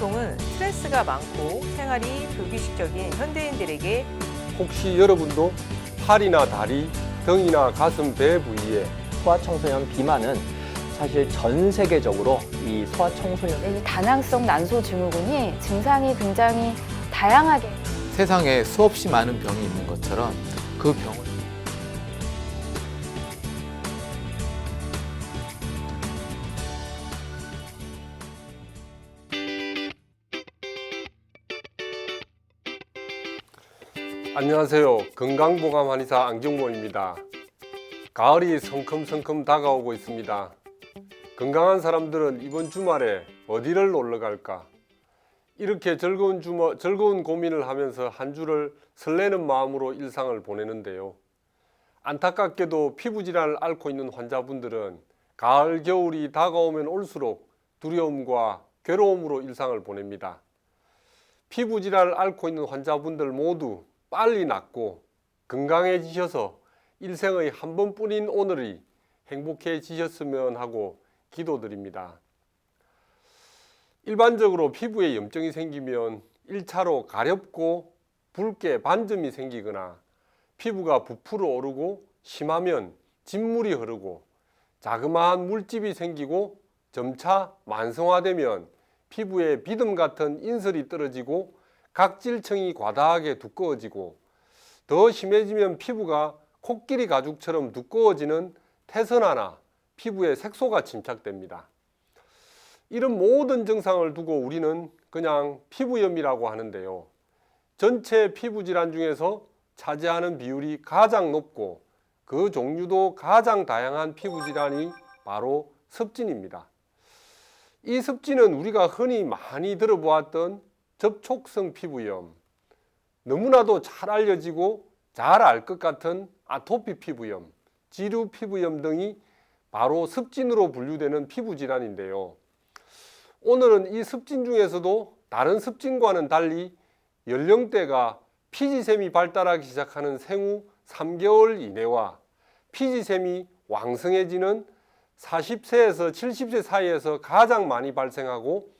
소통은 스트레스가 많고 생활이 불규칙적인 현대인들에게 혹시 여러분도 팔이나 다리, 등이나 가슴, 배 부위에 소아청소년 비만은 사실 전 세계적으로 이 소아청소년 이 다낭성 난소 증후군이 증상이 굉장히 다양하게 세상에 수없이 많은 병이 있는 것처럼 그 병을 안녕하세요. 건강보감 한의사 안경모입니다. 가을이 성큼성큼 다가오고 있습니다. 건강한 사람들은 이번 주말에 어디를 놀러 갈까? 이렇게 즐거운 고민을 하면서 한 주를 설레는 마음으로 일상을 보내는데요. 안타깝게도 피부질환을 앓고 있는 환자분들은 가을, 겨울이 다가오면 올수록 두려움과 괴로움으로 일상을 보냅니다. 피부질환을 앓고 있는 환자분들 모두 빨리 낫고 건강해지셔서 일생의 한 번뿐인 오늘이 행복해지셨으면 하고 기도드립니다. 일반적으로 피부에 염증이 생기면 1차로 가렵고 붉게 반점이 생기거나 피부가 부풀어 오르고 심하면 진물이 흐르고 자그마한 물집이 생기고 점차 만성화되면 피부에 비듬 같은 인설이 떨어지고 각질층이 과다하게 두꺼워지고 더 심해지면 피부가 코끼리 가죽처럼 두꺼워지는 태선화나 피부에 색소가 침착됩니다. 이런 모든 증상을 두고 우리는 그냥 피부염이라고 하는데요. 전체 피부질환 중에서 차지하는 비율이 가장 높고 그 종류도 가장 다양한 피부질환이 바로 습진입니다. 이 습진은 우리가 흔히 많이 들어보았던 접촉성 피부염, 너무나도 잘 알려지고 잘 알 것 같은 아토피 피부염, 지루 피부염 등이 바로 습진으로 분류되는 피부질환인데요. 오늘은 이 습진 중에서도 다른 습진과는 달리 연령대가 피지샘이 발달하기 시작하는 생후 3개월 이내와 피지샘이 왕성해지는 40세에서 70세 사이에서 가장 많이 발생하고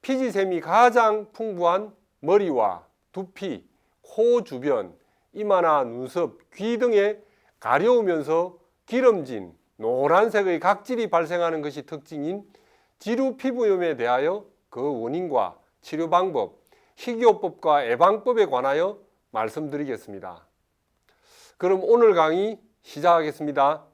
피지샘이 가장 풍부한 머리와 두피, 코 주변, 이마나 눈썹, 귀 등에 가려우면서 기름진 노란색의 각질이 발생하는 것이 특징인 지루 피부염에 대하여 그 원인과 치료 방법, 식이요법과 예방법에 관하여 말씀드리겠습니다. 그럼 오늘 강의 시작하겠습니다.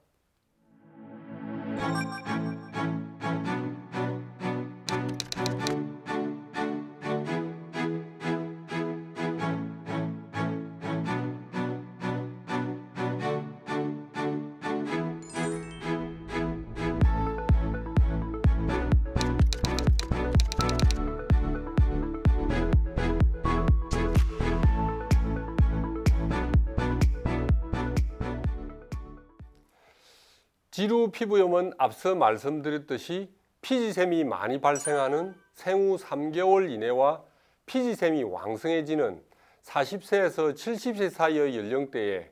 지루 피부염은 앞서 말씀드렸듯이 피지샘이 많이 발생하는 생후 3개월 이내와 피지샘이 왕성해지는 40세에서 70세 사이의 연령대에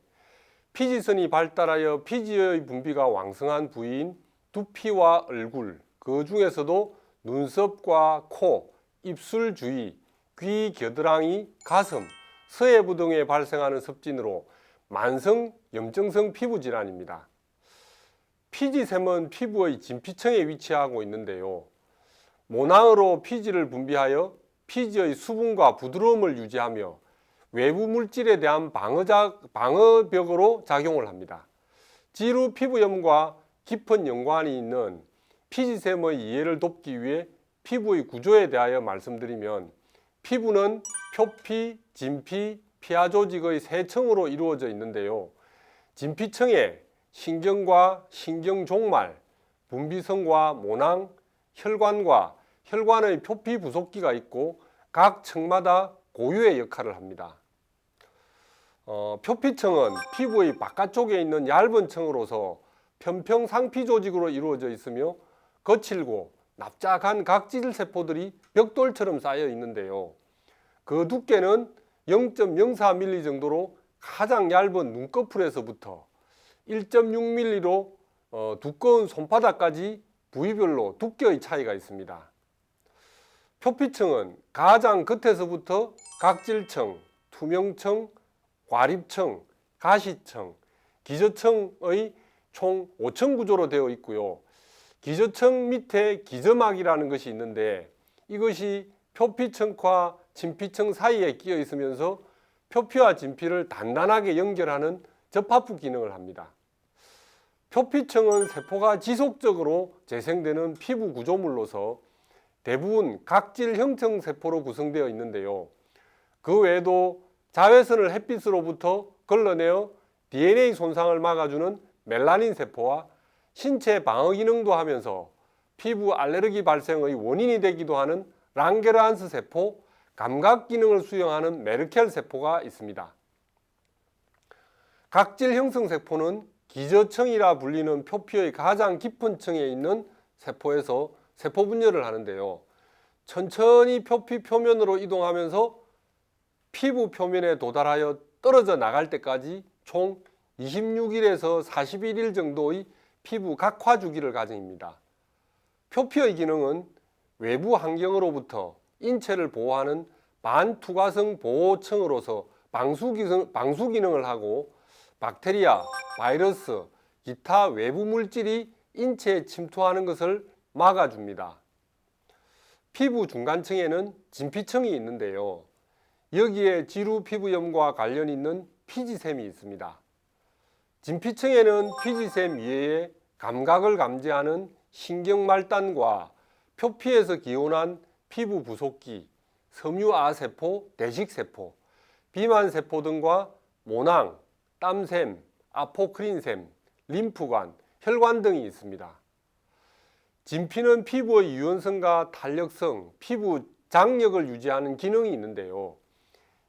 피지선이 발달하여 피지의 분비가 왕성한 부위인 두피와 얼굴, 그 중에서도 눈썹과 코, 입술 주위, 귀 겨드랑이, 가슴, 서해부 등에 발생하는 습진으로 만성 염증성 피부질환입니다. 피지샘은 피부의 진피층에 위치하고 있는데요. 모낭으로 피지를 분비하여 피지의 수분과 부드러움을 유지하며 외부 물질에 대한 방어벽으로 작용을 합니다. 지루 피부염과 깊은 연관이 있는 피지샘의 이해를 돕기 위해 피부의 구조에 대하여 말씀드리면 피부는 표피, 진피, 피하 조직의 세 층으로 이루어져 있는데요. 진피층에 신경과 신경종말, 분비성과 모낭, 혈관과 혈관의 표피 부속기가 있고 각 층마다 고유의 역할을 합니다. 표피층은 피부의 바깥쪽에 있는 얇은 층으로서 편평상피 조직으로 이루어져 있으며 거칠고 납작한 각질 세포들이 벽돌처럼 쌓여 있는데요. 그 두께는 0.04mm 정도로 가장 얇은 눈꺼풀에서부터 1.6mm로 두꺼운 손바닥까지 부위별로 두께의 차이가 있습니다. 표피층은 가장 겉에서부터 각질층, 투명층, 과립층, 가시층, 기저층의 총 5층 구조로 되어 있고요. 기저층 밑에 기저막이라는 것이 있는데 이것이 표피층과 진피층 사이에 끼어 있으면서 표피와 진피를 단단하게 연결하는 접합부 기능을 합니다. 표피층은 세포가 지속적으로 재생되는 피부 구조물로서 대부분 각질 형성 세포로 구성되어 있는데요. 그 외에도 자외선을 햇빛으로부터 걸러내어 DNA 손상을 막아주는 멜라닌 세포와 신체 방어 기능도 하면서 피부 알레르기 발생의 원인이 되기도 하는 랑게르한스 세포, 감각 기능을 수행하는 메르켈 세포가 있습니다. 각질 형성 세포는 기저층이라 불리는 표피의 가장 깊은 층에 있는 세포에서 세포 분열을 하는데요. 천천히 표피 표면으로 이동하면서 피부 표면에 도달하여 떨어져 나갈 때까지 총 26일에서 41일 정도의 피부 각화 주기를 가집니다. 표피의 기능은 외부 환경으로부터 인체를 보호하는 반투과성 보호층으로서 방수 기능을 하고 박테리아, 바이러스, 기타 외부 물질이 인체에 침투하는 것을 막아줍니다. 피부 중간층에는 진피층이 있는데요. 여기에 지루 피부염과 관련 있는 피지샘이 있습니다. 진피층에는 피지샘 이외에 감각을 감지하는 신경말단과 표피에서 기원한 피부 부속기, 섬유아세포, 대식세포, 비만세포 등과 모낭, 땀샘, 아포크린샘, 림프관, 혈관 등이 있습니다. 진피는 피부의 유연성과 탄력성, 피부 장력을 유지하는 기능이 있는데요.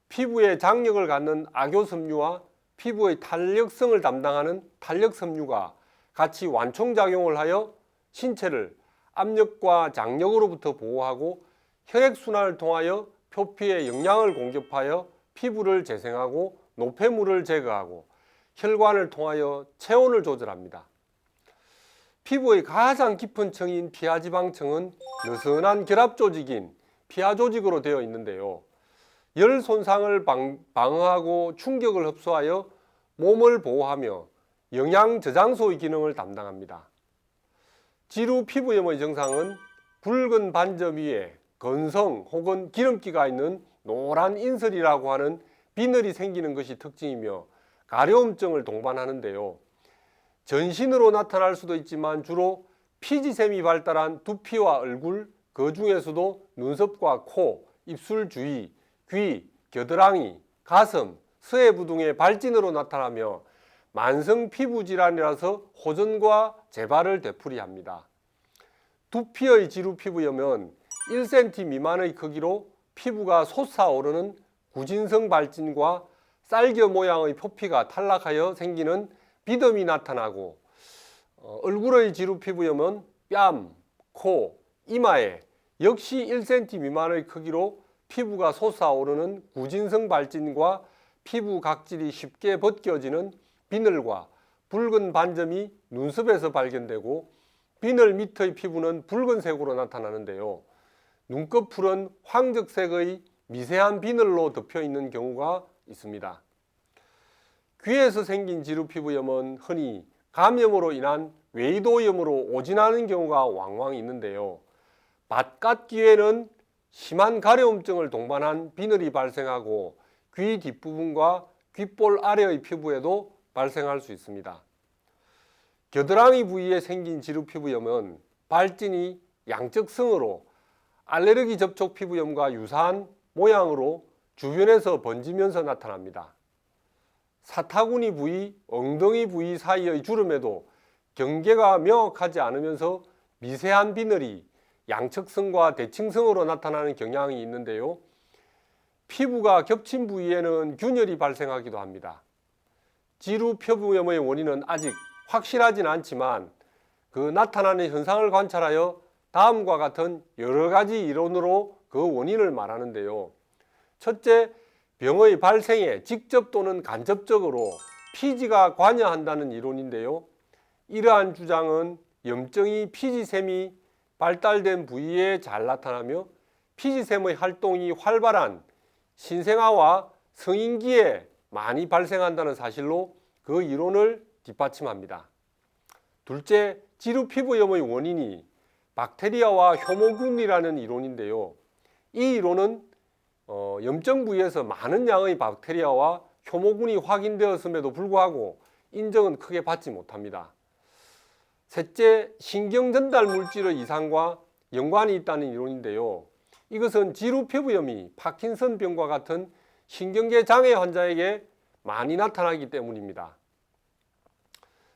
피부에 장력을 갖는 악효섬유와 피부의 탄력성을 담당하는 탄력섬유가 같이 완총작용을 하여 신체를 압력과 장력으로부터 보호하고 혈액순환을 통하여 표피에 영양을 공급하여 피부를 재생하고 노폐물을 제거하고 혈관을 통하여 체온을 조절합니다. 피부의 가장 깊은 층인 피하지방층은 느슨한 결합조직인 피하조직으로 되어 있는데요. 열 손상을 방어하고 충격을 흡수하여 몸을 보호하며 영양 저장소의 기능을 담당합니다. 지루 피부염의 증상은 붉은 반점 위에 건성 혹은 기름기가 있는 노란 인설이라고 하는 비늘이 생기는 것이 특징이며 가려움증을 동반하는데요. 전신으로 나타날 수도 있지만 주로 피지샘이 발달한 두피와 얼굴, 그 중에서도 눈썹과 코, 입술 주위, 귀, 겨드랑이, 가슴, 서해부 등의 발진으로 나타나며 만성 피부 질환이라서 호전과 재발을 되풀이합니다. 두피의 지루 피부염은 1cm 미만의 크기로 피부가 솟아오르는 구진성 발진과 쌀겨 모양의 표피가 탈락하여 생기는 비듬이 나타나고, 얼굴의 지루 피부염은 뺨, 코, 이마에 역시 1cm 미만의 크기로 피부가 솟아오르는 구진성 발진과 피부 각질이 쉽게 벗겨지는 비늘과 붉은 반점이 눈썹에서 발견되고, 비늘 밑의 피부는 붉은색으로 나타나는데요. 눈꺼풀은 황적색의 미세한 비늘로 덮여 있는 경우가 있습니다. 귀에서 생긴 지루 피부염은 흔히 감염으로 인한 외이도염으로 오진하는 경우가 왕왕 있는데요. 바깥 귀에는 심한 가려움증을 동반한 비늘이 발생하고 귀 뒷부분과 귓볼 아래의 피부에도 발생할 수 있습니다. 겨드랑이 부위에 생긴 지루 피부염은 발진이 양적성으로 알레르기 접촉 피부염과 유사한 모양으로 주변에서 번지면서 나타납니다. 사타구니 부위, 엉덩이 부위 사이의 주름에도 경계가 명확하지 않으면서 미세한 비늘이 양측성과 대칭성으로 나타나는 경향이 있는데요. 피부가 겹친 부위에는 균열이 발생하기도 합니다. 지루 피부염의 원인은 아직 확실하진 않지만 그 나타나는 현상을 관찰하여 다음과 같은 여러 가지 이론으로 그 원인을 말하는데요. 첫째, 병의 발생에 직접 또는 간접적으로 피지가 관여한다는 이론인데요. 이러한 주장은 염증이 피지샘이 발달된 부위에 잘 나타나며 피지샘의 활동이 활발한 신생아와 성인기에 많이 발생한다는 사실로 그 이론을 뒷받침합니다. 둘째, 지루 피부염의 원인이 박테리아와 효모균이라는 이론인데요. 이 이론은 염증 부위에서 많은 양의 박테리아와 효모균이 확인되었음에도 불구하고 인정은 크게 받지 못합니다. 셋째, 신경 전달 물질의 이상과 연관이 있다는 이론인데요. 이것은 지루 피부염이 파킨슨병과 같은 신경계 장애 환자에게 많이 나타나기 때문입니다.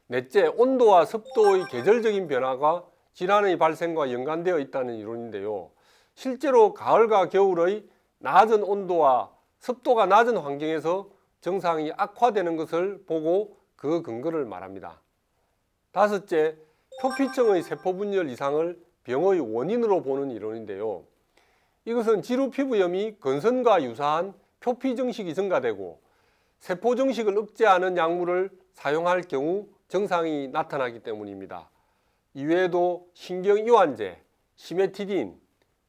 넷째, 온도와 습도의 계절적인 변화가 질환의 발생과 연관되어 있다는 이론인데요. 실제로 가을과 겨울의 낮은 온도와 습도가 낮은 환경에서 증상이 악화되는 것을 보고 그 근거를 말합니다. 다섯째, 표피층의 세포분열 이상을 병의 원인으로 보는 이론인데요. 이것은 지루 피부염이 건선과 유사한 표피 증식이 증가되고 세포 증식을 억제하는 약물을 사용할 경우 증상이 나타나기 때문입니다. 이외에도 신경이완제, 시메티딘,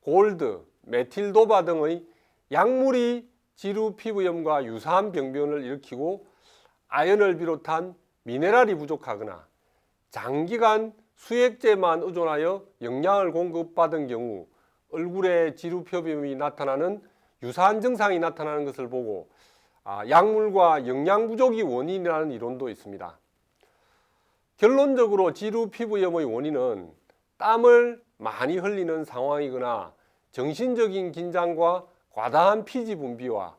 골드, 메틸도바 등의 약물이 지루 피부염과 유사한 병변을 일으키고 아연을 비롯한 미네랄이 부족하거나 장기간 수액제만 의존하여 영양을 공급받은 경우 얼굴에 지루 피부염이 나타나는 유사한 증상이 나타나는 것을 보고 약물과 영양 부족이 원인이라는 이론도 있습니다. 결론적으로 지루 피부염의 원인은 땀을 많이 흘리는 상황이거나 정신적인 긴장과 과다한 피지 분비와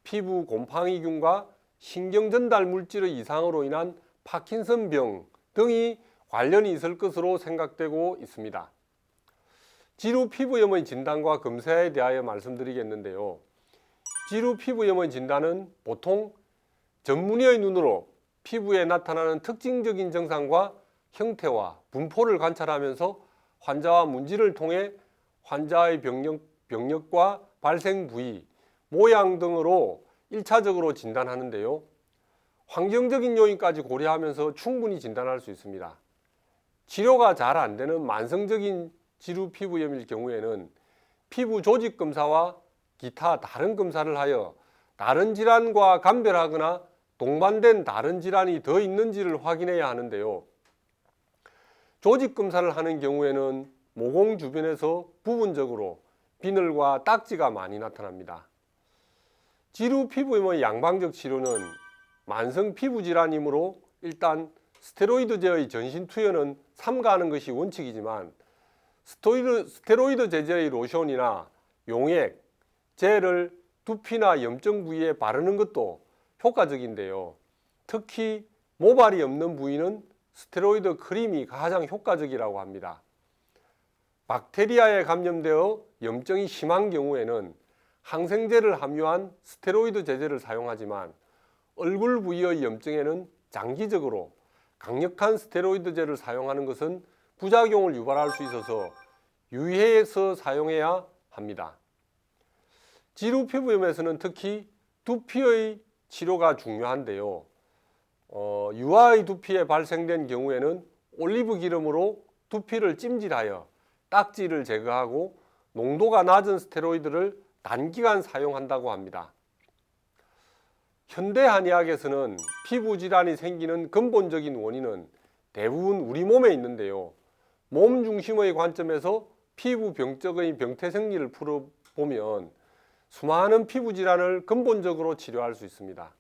피부 곰팡이균과 신경전달 물질의 이상으로 인한 파킨슨병 등이 관련이 있을 것으로 생각되고 있습니다. 지루 피부염의 진단과 검사에 대하여 말씀드리겠는데요. 지루 피부염의 진단은 보통 전문의의 눈으로 피부에 나타나는 특징적인 증상과 형태와 분포를 관찰하면서 환자와 문질을 통해 환자의 병력과 발생 부위, 모양 등으로 1차적으로 진단하는데요. 환경적인 요인까지 고려하면서 충분히 진단할 수 있습니다. 치료가 잘 안 되는 만성적인 지루 피부염일 경우에는 피부 조직 검사와 기타 다른 검사를 하여 다른 질환과 감별하거나 동반된 다른 질환이 더 있는지를 확인해야 하는데요. 조직 검사를 하는 경우에는 모공 주변에서 부분적으로 비늘과 딱지가 많이 나타납니다. 지루 피부염의 양방적 치료는 만성 피부 질환이므로 일단 스테로이드제의 전신 투여는 삼가하는 것이 원칙이지만 스테로이드 제제의 로션이나 용액, 젤을 두피나 염증 부위에 바르는 것도 효과적인데요. 특히 모발이 없는 부위는 스테로이드 크림이 가장 효과적이라고 합니다. 박테리아에 감염되어 염증이 심한 경우에는 항생제를 함유한 스테로이드 제제를 사용하지만 얼굴 부위의 염증에는 장기적으로 강력한 스테로이드제를 사용하는 것은 부작용을 유발할 수 있어서 유의해서 사용해야 합니다. 지루 피부염에서는 특히 두피의 치료가 중요한데요. 유아의 두피에 발생된 경우에는 올리브 기름으로 두피를 찜질하여 딱지를 제거하고 농도가 낮은 스테로이드를 단기간 사용한다고 합니다. 현대 한의학에서는 피부 질환이 생기는 근본적인 원인은 대부분 우리 몸에 있는데요. 몸 중심의 관점에서 피부 병적의 병태 생리를 풀어보면 수많은 피부 질환을 근본적으로 치료할 수 있습니다.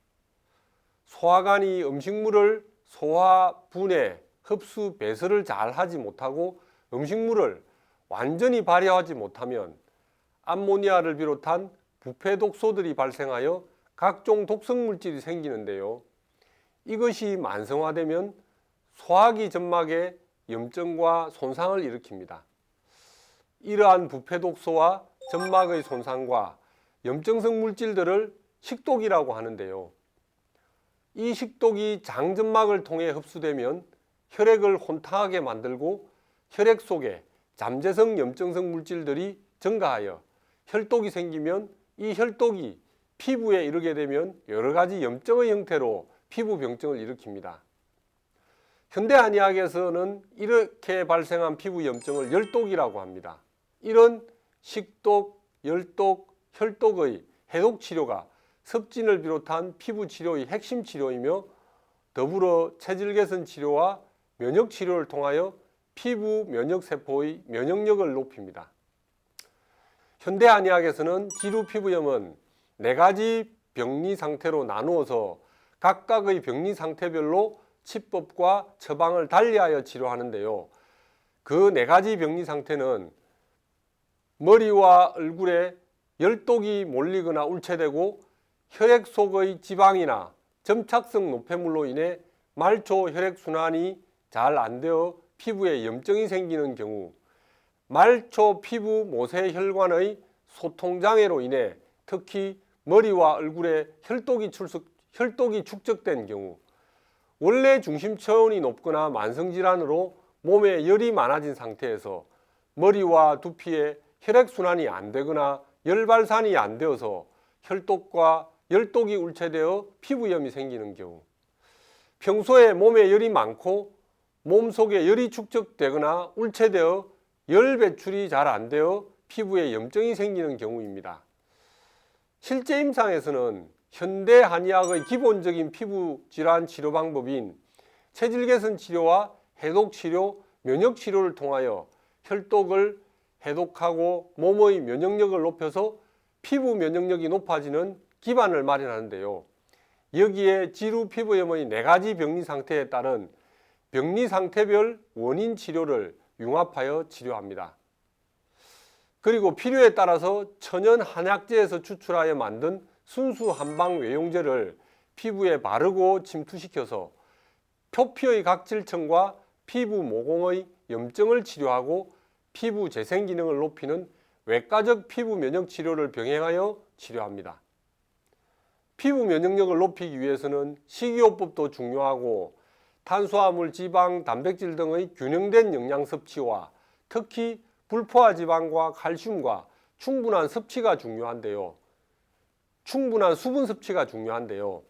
소화관이 음식물을 소화, 분해, 흡수, 배설을 잘 하지 못하고 음식물을 완전히 발효하지 못하면 암모니아를 비롯한 부패 독소들이 발생하여 각종 독성 물질이 생기는데요. 이것이 만성화되면 소화기 점막에 염증과 손상을 일으킵니다. 이러한 부패 독소와 점막의 손상과 염증성 물질들을 식독이라고 하는데요. 이 식독이 장점막을 통해 흡수되면 혈액을 혼탁하게 만들고 혈액 속에 잠재성 염증성 물질들이 증가하여 혈독이 생기면 이 혈독이 피부에 이르게 되면 여러 가지 염증의 형태로 피부 병증을 일으킵니다. 현대 한의학에서는 이렇게 발생한 피부 염증을 열독이라고 합니다. 이런 식독, 열독, 혈독의 해독 치료가 섭진을 비롯한 피부 치료의 핵심 치료이며 더불어 체질 개선 치료와 면역 치료를 통하여 피부 면역 세포의 면역력을 높입니다. 현대 한의학에서는 지루 피부염은 4가지 병리 상태로 나누어서 각각의 병리 상태별로 치법과 처방을 달리하여 치료하는데요. 그 4가지 병리 상태는 머리와 얼굴에 열독이 몰리거나 울체되고 혈액 속의 지방이나 점착성 노폐물로 인해 말초 혈액순환이 잘 안 되어 피부에 염증이 생기는 경우, 말초 피부 모세 혈관의 소통장애로 인해 특히 머리와 얼굴에 혈독이 축적된 경우, 원래 중심 체온이 높거나 만성질환으로 몸에 열이 많아진 상태에서 머리와 두피에 혈액순환이 안 되거나 열 발산이 안 되어서 혈독과 열독이 울체되어 피부염이 생기는 경우, 평소에 몸에 열이 많고 몸속에 열이 축적되거나 울체되어 열 배출이 잘 안 되어 피부에 염증이 생기는 경우입니다. 실제 임상에서는 현대 한의학의 기본적인 피부 질환 치료 방법인 체질 개선 치료와 해독 치료, 면역 치료를 통하여 혈독을 해독하고 몸의 면역력을 높여서 피부 면역력이 높아지는 기반을 마련하는데요. 여기에 지루 피부염의 4가지 병리 상태에 따른 병리 상태별 원인 치료를 융합하여 치료합니다. 그리고 필요에 따라서 천연 한약재에서 추출하여 만든 순수 한방 외용제를 피부에 바르고 침투시켜서 표피의 각질층과 피부 모공의 염증을 치료하고 피부 재생 기능을 높이는 외과적 피부 면역 치료를 병행하여 치료합니다. 피부 면역력을 높이기 위해서는 식이요법도 중요하고 탄수화물, 지방, 단백질 등의 균형된 영양 섭취와 특히 불포화 지방과 칼슘과 충분한 섭취가 중요한데요. 충분한 수분 섭취가 중요한데요.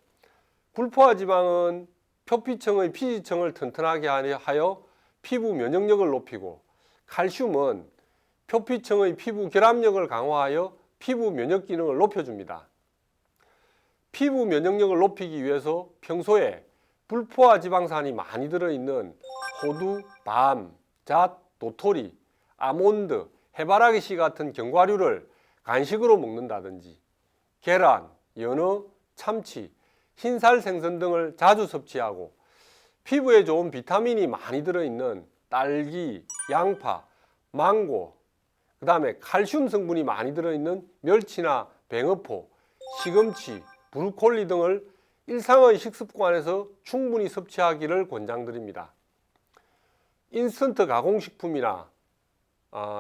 불포화 지방은 표피층의 피지층을 튼튼하게 하여 피부 면역력을 높이고, 칼슘은 표피층의 피부 결합력을 강화하여 피부 면역 기능을 높여줍니다. 피부 면역력을 높이기 위해서 평소에 불포화 지방산이 많이 들어있는 호두, 밤, 잣, 도토리, 아몬드, 해바라기 씨 같은 견과류를 간식으로 먹는다든지 계란, 연어, 참치, 흰살 생선 등을 자주 섭취하고 피부에 좋은 비타민이 많이 들어있는 딸기, 양파, 망고, 그 다음에 칼슘 성분이 많이 들어있는 멸치나 뱅어포, 시금치, 브로콜리 등을 일상의 식습관에서 충분히 섭취하기를 권장드립니다. 인스턴트 가공식품이나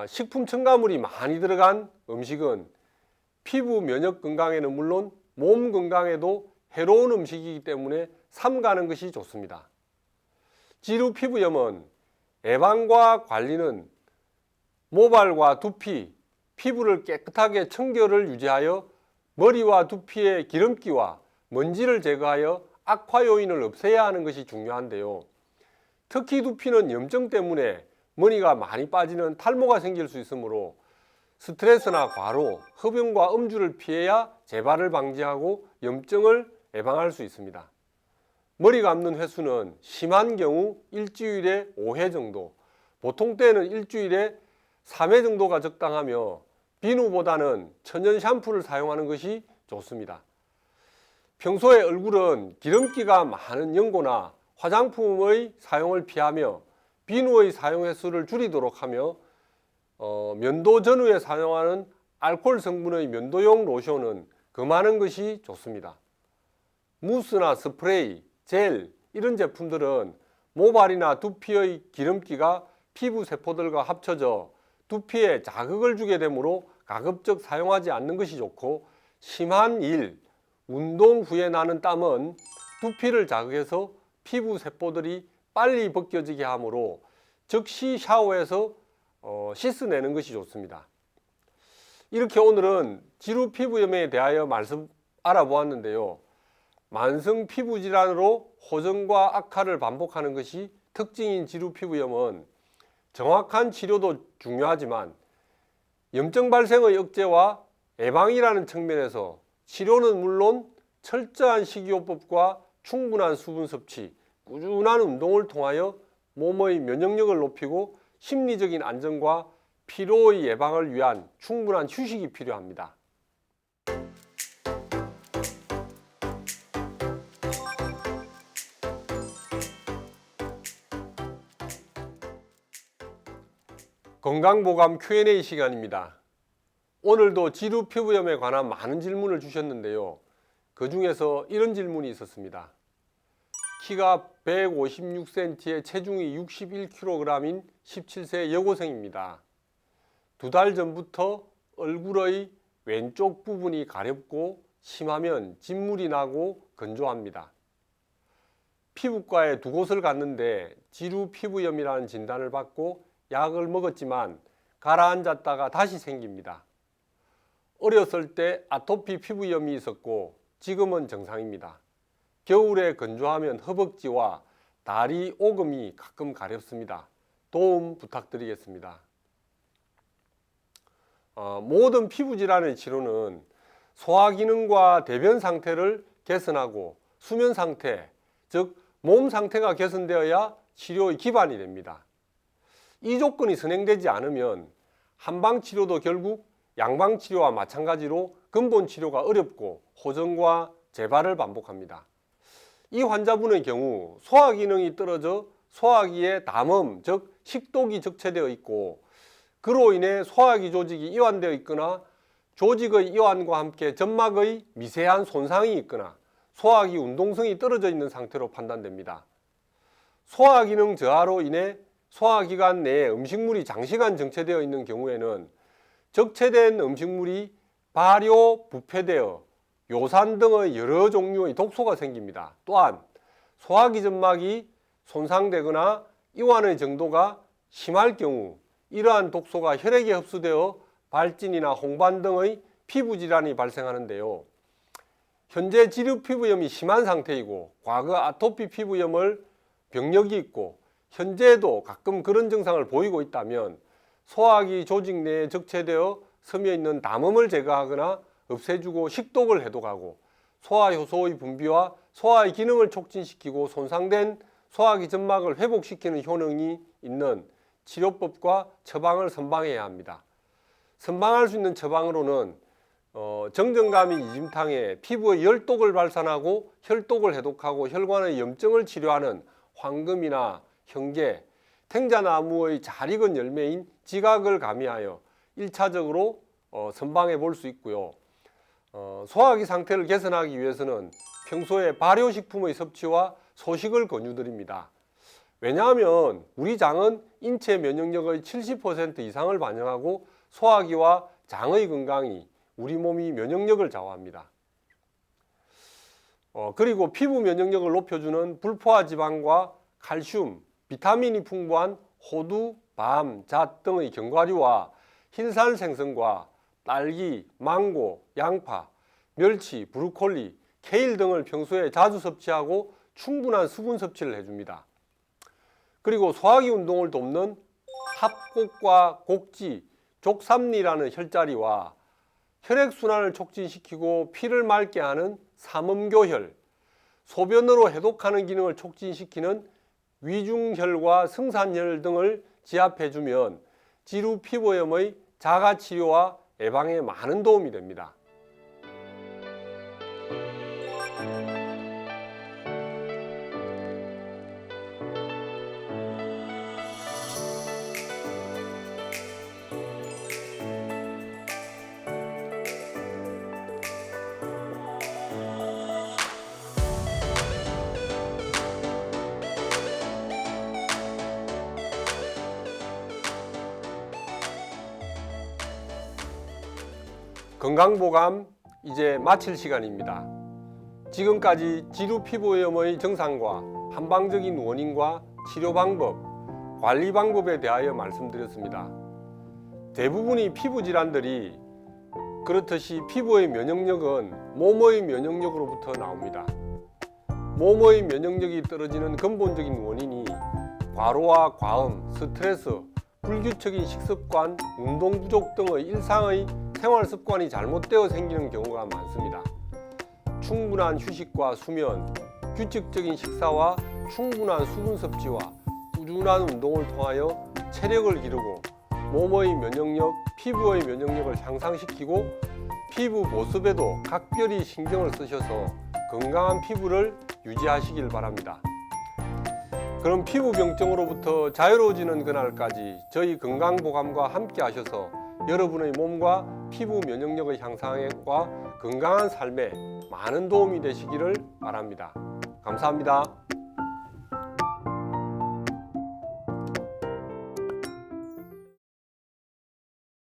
식품 첨가물이 많이 들어간 음식은 피부 면역 건강에는 물론 몸 건강에도 해로운 음식이기 때문에 삼가는 것이 좋습니다. 지루 피부염은 예방과 관리는 모발과 두피, 피부를 깨끗하게 청결을 유지하여 머리와 두피의 기름기와 먼지를 제거하여 악화 요인을 없애야 하는 것이 중요한데요. 특히 두피는 염증 때문에 머리가 많이 빠지는 탈모가 생길 수 있으므로 스트레스나 과로, 흡연과 음주를 피해야 재발을 방지하고 염증을 예방할 수 있습니다. 머리 감는 횟수는 심한 경우 일주일에 5회 정도, 보통 때는 일주일에 3회 정도가 적당하며 비누보다는 천연 샴푸를 사용하는 것이 좋습니다. 평소에 얼굴은 기름기가 많은 연고나 화장품의 사용을 피하며 비누의 사용 횟수를 줄이도록 하며 면도 전후에 사용하는 알코올 성분의 면도용 로션은 금하는 것이 좋습니다. 무스나 스프레이, 젤 이런 제품들은 모발이나 두피의 기름기가 피부 세포들과 합쳐져 두피에 자극을 주게 되므로 가급적 사용하지 않는 것이 좋고, 심한 일, 운동 후에 나는 땀은 두피를 자극해서 피부 세포들이 빨리 벗겨지게 하므로 즉시 샤워해서 씻어내는 것이 좋습니다. 이렇게 오늘은 지루 피부염에 대하여 알아보았는데요. 만성 피부 질환으로 호전과 악화를 반복하는 것이 특징인 지루 피부염은 정확한 치료도 중요하지만 염증 발생의 억제와 예방이라는 측면에서 치료는 물론 철저한 식이요법과 충분한 수분 섭취, 꾸준한 운동을 통하여 몸의 면역력을 높이고 심리적인 안정과 피로의 예방을 위한 충분한 휴식이 필요합니다. 건강보감 Q&A 시간입니다. 오늘도 지루 피부염에 관한 많은 질문을 주셨는데요. 그 중에서 이런 질문이 있었습니다. 키가 156cm에 체중이 61kg인 17세 여고생입니다. 2달 전부터 얼굴의 왼쪽 부분이 가렵고 심하면 진물이 나고 건조합니다. 피부과에 2곳을 갔는데 지루 피부염이라는 진단을 받고 약을 먹었지만 가라앉았다가 다시 생깁니다. 어렸을 때 아토피 피부염이 있었고 지금은 정상입니다. 겨울에 건조하면 허벅지와 다리 오금이 가끔 가렵습니다. 도움 부탁드리겠습니다. 모든 피부질환의 치료는 소화기능과 대변 상태를 개선하고 수면 상태, 즉 몸 상태가 개선되어야 치료의 기반이 됩니다. 이 조건이 선행되지 않으면 한방치료도 결국 양방치료와 마찬가지로 근본치료가 어렵고 호전과 재발을 반복합니다. 이 환자분의 경우 소화기능이 떨어져 소화기에 담음, 즉 식독이 적체되어 있고 그로 인해 소화기 조직이 이완되어 있거나 조직의 이완과 함께 점막의 미세한 손상이 있거나 소화기 운동성이 떨어져 있는 상태로 판단됩니다. 소화기능 저하로 인해 소화기관 내에 음식물이 장시간 정체되어 있는 경우에는 적체된 음식물이 발효, 부패되어 요산 등의 여러 종류의 독소가 생깁니다. 또한 소화기 점막이 손상되거나 이완의 정도가 심할 경우 이러한 독소가 혈액에 흡수되어 발진이나 홍반 등의 피부질환이 발생하는데요. 현재 지루 피부염이 심한 상태이고 과거 아토피 피부염을 병력이 있고 현재도 가끔 그런 증상을 보이고 있다면 소화기 조직 내에 적체되어 스며 있는 담음을 제거하거나 없애주고 식독을 해독하고 소화효소의 분비와 소화의 기능을 촉진시키고 손상된 소화기 점막을 회복시키는 효능이 있는 치료법과 처방을 선방해야 합니다. 선방할 수 있는 처방으로는 정전감인 이짐탕에 피부의 열독을 발산하고 혈독을 해독하고 혈관의 염증을 치료하는 황금이나 형계, 탱자나무의 잘 익은 열매인 지각을 가미하여 1차적으로 선방해 볼 수 있고요. 소화기 상태를 개선하기 위해서는 평소에 발효식품의 섭취와 소식을 권유드립니다. 왜냐하면 우리 장은 인체 면역력의 70% 이상을 반영하고 소화기와 장의 건강이 우리 몸이 면역력을 좌우합니다. 그리고 피부 면역력을 높여주는 불포화 지방과 칼슘, 비타민이 풍부한 호두, 밤, 잣 등의 견과류와 흰살 생선과 딸기, 망고, 양파, 멸치, 브로콜리, 케일 등을 평소에 자주 섭취하고 충분한 수분 섭취를 해줍니다. 그리고 소화기 운동을 돕는 합곡과 곡지, 족삼리라는 혈자리와 혈액순환을 촉진시키고 피를 맑게 하는 삼음교혈, 소변으로 해독하는 기능을 촉진시키는 위중혈과 승산혈 등을 지압해주면 지루 피부염의 자가치료와 예방에 많은 도움이 됩니다. 건강보감 이제 마칠 시간입니다. 지금까지 지루 피부염의 증상과 한방적인 원인과 치료 방법, 관리 방법에 대하여 말씀드렸습니다. 대부분의 피부 질환들이 그렇듯이 피부의 면역력은 몸의 면역력으로부터 나옵니다. 몸의 면역력이 떨어지는 근본적인 원인이 과로와 과음, 스트레스, 불규칙인 식습관, 운동 부족 등의 일상의 생활 습관이 잘못되어 생기는 경우가 많습니다. 충분한 휴식과 수면, 규칙적인 식사와 충분한 수분 섭취와 꾸준한 운동을 통하여 체력을 기르고 몸의 면역력, 피부의 면역력을 향상시키고 피부 보습에도 각별히 신경을 쓰셔서 건강한 피부를 유지하시길 바랍니다. 그럼 피부 병증으로부터 자유로워지는 그날까지 저희 건강보감과 함께 하셔서 여러분의 몸과 피부 면역력의 향상과 건강한 삶에 많은 도움이 되시기를 바랍니다. 감사합니다.